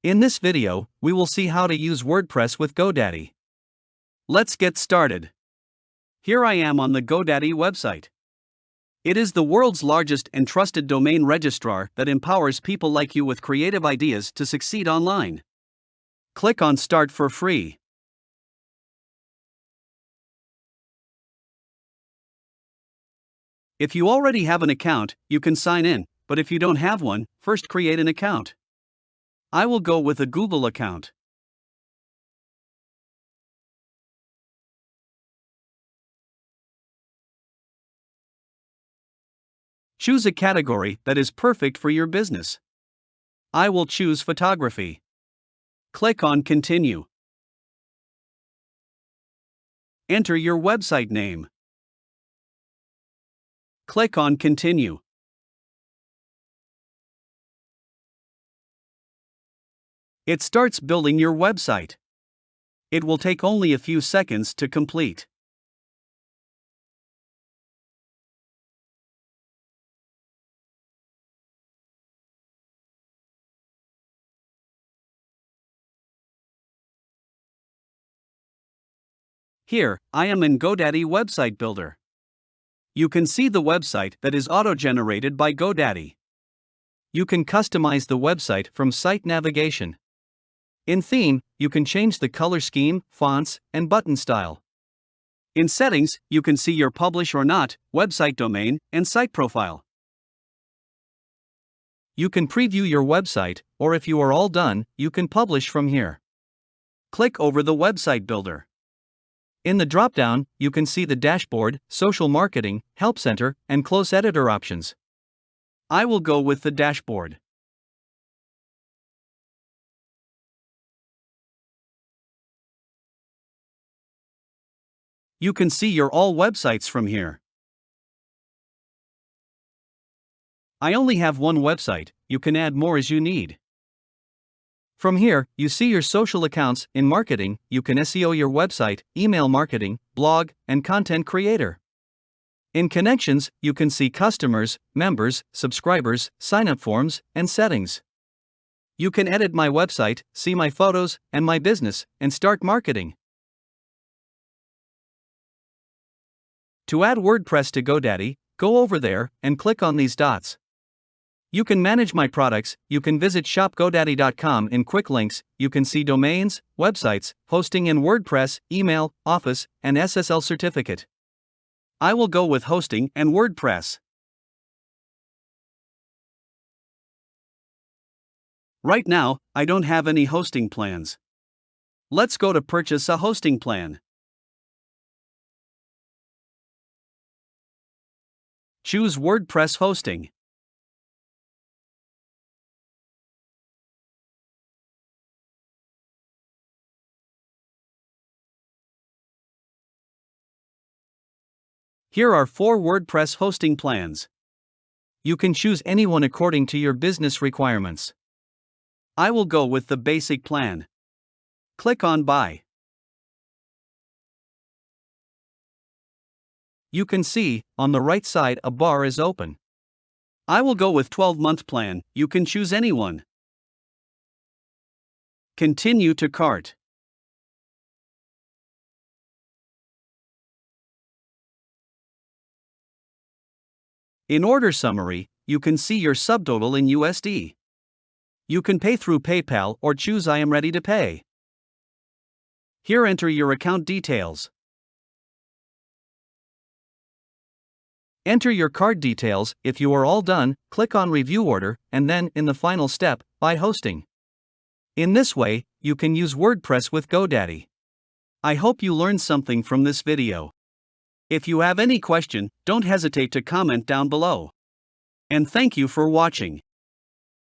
In this video, we will see how to use WordPress with GoDaddy. Let's get started. Here I am on the GoDaddy website. It is the world's largest and trusted domain registrar that empowers people like you with creative ideas to succeed online. Click on Start for free. If you already have an account, you can sign in, but if you don't have one, first create an account. I will go with a Google account. Choose a category that is perfect for your business. I will choose photography. Click on Continue. Enter your website name. Click on Continue. It starts building your website. It will take only a few seconds to complete. Here, I am in GoDaddy Website Builder. You can see the website that is auto-generated by GoDaddy. You can customize the website from site navigation. In Theme, you can change the color scheme, fonts, and button style. In Settings, you can see your publish or not, website domain, and site profile. You can preview your website, or if you are all done, you can publish from here. Click over the Website Builder. In the drop-down, you can see the dashboard, social marketing, help center, and close editor options. I will go with the dashboard. You can see your all websites from here. I only have one website, you can add more as you need. From here, you see your social accounts. In marketing, you can SEO your website, email marketing, blog, and content creator. In connections, you can see customers, members, subscribers, sign-up forms, and settings. You can edit my website, see my photos, and my business, and start marketing. To add WordPress to GoDaddy, go over there and click on these dots. You can manage my products, you can visit shopgodaddy.com in quick links, you can see domains, websites, hosting in WordPress, email, Office, and SSL certificate. I will go with hosting and WordPress. Right now, I don't have any hosting plans. Let's go to purchase a hosting plan. Choose WordPress hosting. Here are 4 WordPress hosting plans. You can choose any one according to your business requirements. I will go with the basic plan. Click on Buy. You can see, on the right side, a bar is open. I will go with 12-month plan, you can choose any one. Continue to cart. In order summary, you can see your subtotal in USD. You can pay through PayPal or choose I am ready to pay. Here enter your account details. Enter your card details. If you are all done, click on Review Order, and then, in the final step, Buy Hosting. In this way, you can use WordPress with GoDaddy. I hope you learned something from this video. If you have any question, don't hesitate to comment down below. And thank you for watching.